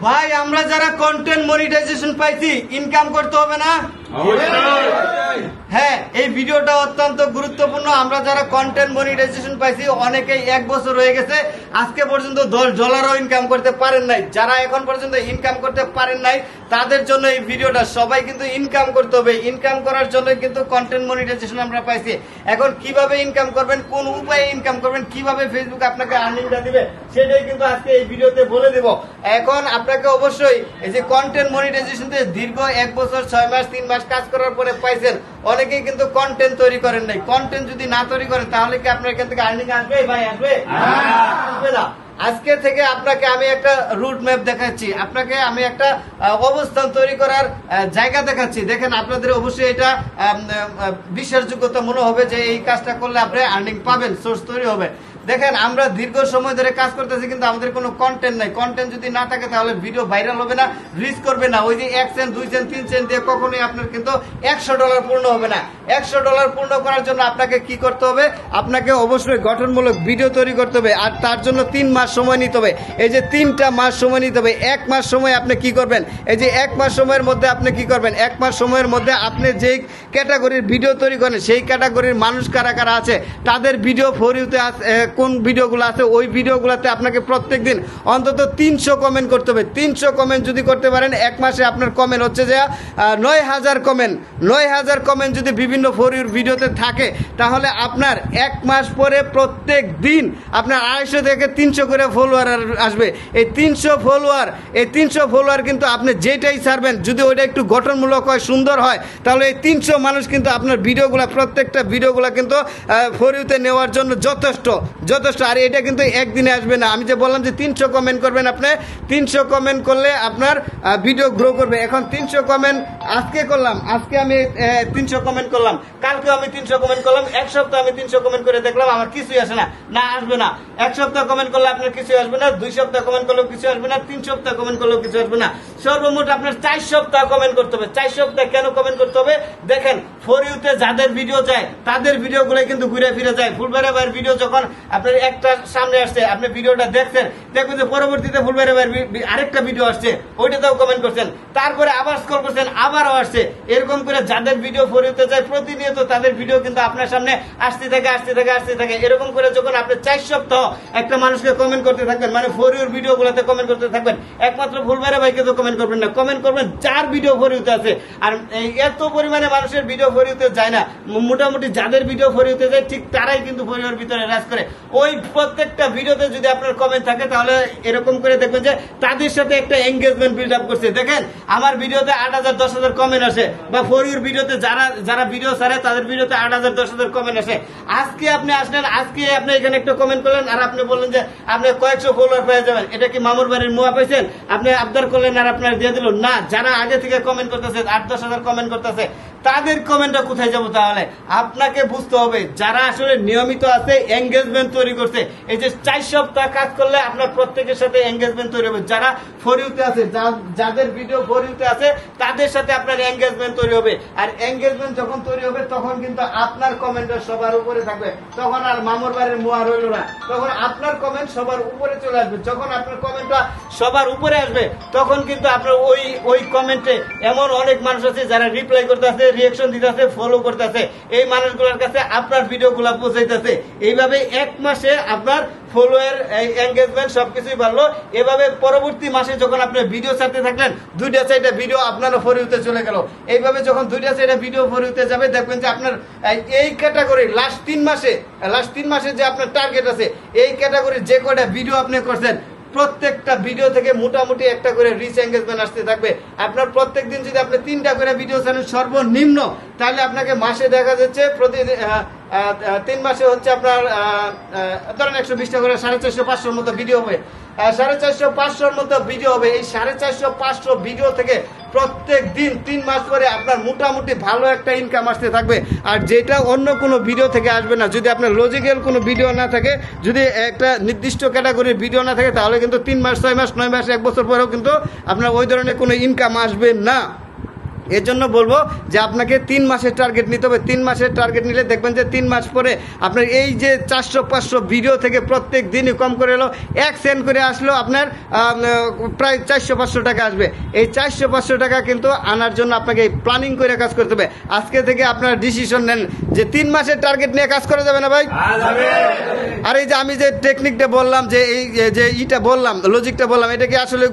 ভাই আমরা যারা কন্টেন্ট মনিটাইজেশন পাইছি ইনকাম করতে হবে না? হ্যাঁ, এই ভিডিওটা অত্যন্ত গুরুত্বপূর্ণ। আমরা যারা কন্টেন্ট মনিটাইজেশন পাইছি অনেকেই 1 বছর হয়ে গেছে, আজকে পর্যন্ত $10 ইনকাম করতে পারেন নাই। যারা এখন পর্যন্ত ইনকাম করতে পারেন নাই তাদের জন্য এই ভিডিওটা। সবাই কিন্তু ইনকাম করতে হবে, ইনকাম করার জন্য কিন্তু কন্টেন্ট মনিটাইজেশন আমরা পাইছি। এখন কিভাবে ইনকাম করবেন, কোন উপায়ে ইনকাম করবেন, কিভাবে ফেসবুক আপনাকে আর্নিংটা দিবে সেটাই কিন্তু আজকে এই ভিডিওতে বলে দেব। এখন আপনাকে অবশ্যই এই যে কন্টেন্ট মনিটাইজেশন দীর্ঘ 1 বছর 6 মাস 3 মাস কাজ করার পরে পাইছেন, অনেকেই কিন্তু কন্টেন্ট তৈরি করেন নাই। কন্টেন্ট যদি না তৈরি করেন তাহলে কি আপনার এখান থেকে আর্নিং আসবে? ভাই আসবে? আসবে না। আজকে থেকে আপনাকে আমি একটা রুট ম্যাপ দেখাচ্ছি, আপনাকে আমি একটা অবস্থান তৈরি করার জায়গা দেখাচ্ছি। দেখেন, আপনাদের অবশ্যই এটা বিশ্বাসযোগ্যতা মনে হবে যে এই কাজটা করলে আপনি আর্নিং পাবেন, সোর্স তৈরি হবে। দেখেন, আমরা দীর্ঘ সময় ধরে কাজ করতেছি কিন্তু আমাদের কোনো কন্টেন্ট নাই। কন্টেন্ট যদি না থাকে তাহলে ভিডিও ভাইরাল হবে না, রিচ করবে না। ওই যে 1 সেন্ট 2 সেন্ট 3 সেন্ট দিয়ে কখনোই আপনার কিন্তু $100 পূর্ণ হবে না। $100 পূর্ণ করার জন্য আপনাকে কি করতে হবে? আপনাকে অবশ্যই গঠনমূলক ভিডিও তৈরি করতে হবে, আর তার জন্য 3 মাস সময় নিতে হবে। এই যে 3টা মাস সময় নিতে হবে। 1 মাস সময় আপনি কি করবেন? এই যে 1 মাস সময়ের মধ্যে আপনি কি করবেন? 1 মাস সময়ের মধ্যে আপনি যেই ক্যাটাগরির ভিডিও তৈরি করেন সেই ক্যাটাগরির মানুষ কারা কারা আছে তাদের ভিডিও ফর ইউতে কোন ভিডিওগুলো আছে ওই ভিডিওগুলোতে আপনাকে প্রত্যেক দিন অন্তত 300 কমেন্ট করতে হবে। 300 কমেন্ট যদি করতে পারেন, 1 মাসে আপনার কমেন্ট হচ্ছে যে 9000 কমেন্ট। 9000 কমেন্ট যদি বিভিন্ন ফর ইউর ভিডিওতে থাকে তাহলে আপনার 1 মাস পরে প্রত্যেক দিন আপনার 250 থেকে 300 করে ফলোয়ার আসবে। এই 300 ফলোয়ার কিন্তু আপনি যেটাই ছাড়বেন যদি ওইটা একটু গঠনমূলক হয়, সুন্দর হয়, তাহলে এই 300 মানুষ কিন্তু আপনার ভিডিওগুলো, প্রত্যেকটা ভিডিওগুলো কিন্তু ফর ইউতে নেওয়ার জন্য যথেষ্ট। আর এটা কিন্তু একদিনে আসবে না। আমি যে বললাম যে 300 কমেন্ট করবেন, আপনি 300 কমেন্ট করলে আপনার ভিডিও গ্রো করবে। এখন 300 কমেন্ট আজকে করলাম, আজকে আমি 300 কমেন্ট করলাম, কালকে আমি 300 কমেন্ট করলাম, 1 সপ্তাহ আমি 300 কমেন্ট করে দেখলাম আমার কিছুই আসে না, আসবে না। 1 সপ্তাহ কমেন্ট করলে আপনার কিছুই আসবে না, 2 সপ্তাহ কমেন্ট করলেও কিছু আসবে না, 3 সপ্তাহ কমেন্ট করলেও কিছু আসবে না। সর্বমোট আপনার 4 সপ্তাহ কমেন্ট করতে হবে। 4 সপ্তাহ কেন কমেন্ট করতে হবে? দেখেন, ফর ইউতে যাদের ভিডিও যায় তাদের ভিডিওগুলো কিন্তু ঘুরে ফিরে যায়। ফুলবাড়ি ভাইয়ের ভিডিও যখন আপনার একটা সামনে আসছে, আপনি ভিডিওটা দেখছেন, দেখবেন যে পরবর্তীতে ফুলবাড়ি ভাইয়ের আরেকটা ভিডিও আসছে, ওইটাতেও কমেন্ট করছেন, তারপরে আবার স্ক্রল করছেন, আবারও আসছে। এরকম করে যাদের ভিডিও ফর ইউতে যায় প্রতিনিয়ত তাদের ভিডিও কিন্তু আপনার সামনে আসতে থাকে। এরকম করে যখন আপনি 4 সপ্তাহ একটা মানুষকে কমেন্ট করতে থাকবেন, মানে ফর ইউর ভিডিওগুলোতে কমেন্ট করতে থাকবেন, একমাত্র ফুলবাড়ি ভাইকে তো কমেন্ট করবেন না, কমেন্ট করবেন যার ভিডিও ফর ইউতে আছে। আর এত পরিমাণে মানুষের ভিডিও ফর ইউতে যায় না, মোটামুটি যাদের ভিডিও ফর ইউতে যায় ঠিক তারাই কিন্তু ফর ইউর ভিতরে রাজ করে। ওই প্রত্যেকটা ভিডিওতে যদি আপনার কমেন্ট থাকে তাহলে এরকম করে দেখবেন যে তাদের সাথে একটা এঙ্গেজমেন্ট বিল্ড আপ করছে। দেখেন, আমার ভিডিওতে 8000 10,000 কমেন্ট আসে, বা ফর ইউর ভিডিওতে যারা ভিডিও ছাড়ে তাদের ভিডিওতে 8000 10,000 কমেন্ট আসে। আজকে আপনি আসলেন, আজকে আপনি এখানে একটা কমেন্ট করলেন আর আপনি বললেন যে আপনি কয়েকশো ফলোয়ার পেয়ে যাবেন। এটা কি মামুর বাড়ির মুয়া পাইছেন? আপনি আবদার করলেন আর আপনার দিয়ে দিল না। যারা আগে থেকে কমেন্ট করতেছে, 8-10 কমেন্ট করতেছে, তাদের কমেন্টটা কোথায় যাবো? তাহলে আপনাকে বুঝতে হবে যারা আসলে নিয়মিত আছে, এঙ্গেজমেন্ট তৈরি করছে। এই যে 4 সপ্তাহ কাজ করলে আপনার প্রত্যেকের সাথে এঙ্গেজমেন্ট তৈরি হবে। যারা ফর ইউতে আছে, যাদের ভিডিও ফর ইউতে আছে তাদের সাথে আপনার এঙ্গেজমেন্ট তৈরি হবে। আর এঙ্গেজমেন্ট যখন তৈরি হবে তখন কিন্তু আপনার কমেন্টটা সবার উপরে থাকবে। তখন আর মামুর বাড়ির মুয়া রইল না, তখন আপনার কমেন্ট সবার উপরে চলে আসবে। যখন আপনার কমেন্টটা সবার উপরে আসবে তখন কিন্তু আপনার ওই কমেন্টে এমন অনেক মানুষ আছে যারা রিপ্লাই করতে আছে, রিয়াকশন দিতে আছে, ফলো করতে আছে। এই মানুষগুলোর কাছে আপনার ভিডিওগুলো পৌঁছাইতেছে। এইভাবে 1 মাসে আপনার ফলোয়ার, এঙ্গেজমেন্ট সবকিছুই বাড়লো। এভাবে পরবর্তী মাসে যখন আপনি ভিডিও ছাড়তে থাকলেন, 2টা 4টা ভিডিও আপনার ফর ইউতে চলে গেল। এইভাবে যখন 2টা 4টা ভিডিও ফর ইউতে যাবে দেখবেন যে আপনার এই ক্যাটাগরি লাস্ট 3 মাসে যে আপনার টার্গেট আছে, এই ক্যাটাগরির যে কয়টা ভিডিও আপনি করছেন প্রত্যেকটা ভিডিও থেকে মোটামুটি একটা করে রিচ এঙ্গেজমেন্ট আসতে থাকবে। আপনার প্রত্যেক দিন যদি আপনি 3টা করে ভিডিও ছাড়েন সর্বনিম্ন, তাহলে আপনাকে মাসে দেখা যাচ্ছে প্রতিদিন 3 মাসে হচ্ছে আপনার ধরেন 120টা করে 450-500 মতো ভিডিও হবে। 450-500 মতো ভিডিও হবে। এই 450-500 ভিডিও থেকে প্রত্যেক দিন 3 মাস পরে আপনার মোটামুটি ভালো একটা ইনকাম আসতে থাকবে। আর যেটা অন্য কোনো ভিডিও থেকে আসবে না। যদি আপনার লজিক্যাল কোনো ভিডিও না থাকে, যদি একটা নির্দিষ্ট ক্যাটাগরির ভিডিও না থাকে, তাহলে কিন্তু 3 মাস 6 মাস 9 মাস 1 বছর পরেও কিন্তু আপনার ওই ধরনের কোনো ইনকাম আসবে না। এর জন্য বলবো যে আপনাকে 3 মাসের টার্গেট নিতে হবে। 3 মাসের টার্গেট নিলে দেখবেন যে 3 মাস পরে আপনার এই যে 400-500 ভিডিও থেকে প্রত্যেক দিনই কম করে এলো 1 সেন্ট করে আসলো আপনার প্রায় 400-500 টাকা আসবে। এই 400-500 টাকা কিন্তু আনার জন্য আপনাকে প্ল্যানিং করে কাজ করতে হবে। আজকে থেকে আপনারা ডিসিশন নেন যে 3 মাসের টার্গেট নিয়ে কাজ করা যাবে না ভাই? আর এই যে আমি যে টেকনিকটা বললাম, যে এই যে ইটা বললাম, লজিকটা বললাম, এটা কি আসলে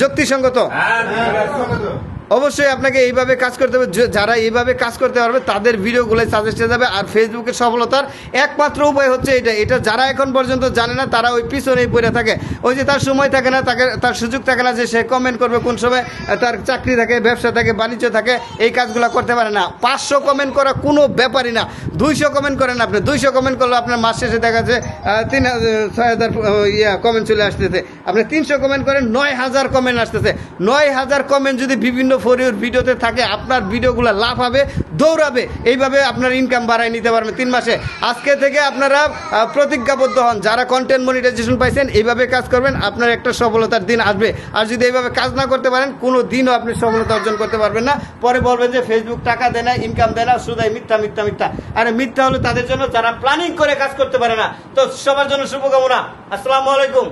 যুক্তিসঙ্গত? অবশ্যই আপনাকে এইভাবে কাজ করতে হবে। যারা এইভাবে কাজ করতে পারবে তাদের ভিডিওগুলো সাজেস্ট হয়ে যাবে। আর ফেসবুকের সফলতার একমাত্র উপায় হচ্ছে এটা যারা এখন পর্যন্ত জানে না তারা ওই পিছনেই পড়ে থাকে। ওই যে তার সময় থাকে না, তার সুযোগ থাকে না যে সে কমেন্ট করবে কোন সময়, তার চাকরি থাকে, ব্যবসা থাকে, বাণিজ্য থাকে, এই কাজগুলো করতে পারে না। 500 কমেন্ট করা কোনো ব্যাপারই না। 200 কমেন্ট করেন আপনি, 200 কমেন্ট করলে আপনার মাস শেষে দেখা যাচ্ছে 6,000 কমেন্ট চলে আসতেছে। আপনি 300 কমেন্ট করেন, 9,000 কমেন্ট আসতেছে। 9,000 কমেন্ট যদি বিভিন্ন ফরিওর ভিডিওতে থাকে, আপনার ভিডিওগুলো লাভ হবে, দৌড়াবে। এইভাবে আপনার ইনকাম বাড়ায় নিতে পারবেন 3 মাসে। আজকে থেকে আপনারা প্রতিজ্ঞাবদ্ধ হন, যারা কন্টেন্ট মনিটাইজেশন পাইছেন এইভাবে কাজ করবেন, আপনার একটা সফলতার দিন আসবে। আর যদি এইভাবে কাজ না করতে পারেন, কোনো দিনও আপনি সফলতা অর্জন করতে পারবেন না। পরে বলবেন যে ফেসবুক টাকা দেয় না, ইনকাম দেয় না, শুধুই মিথ্যা মিথ্যা মিথ্যা। আরে মিথ্যা হলো তাদের জন্য যারা প্ল্যানিং করে কাজ করতে পারে না। তো সবার জন্য শুভকামনা। আসসালামু আলাইকুম।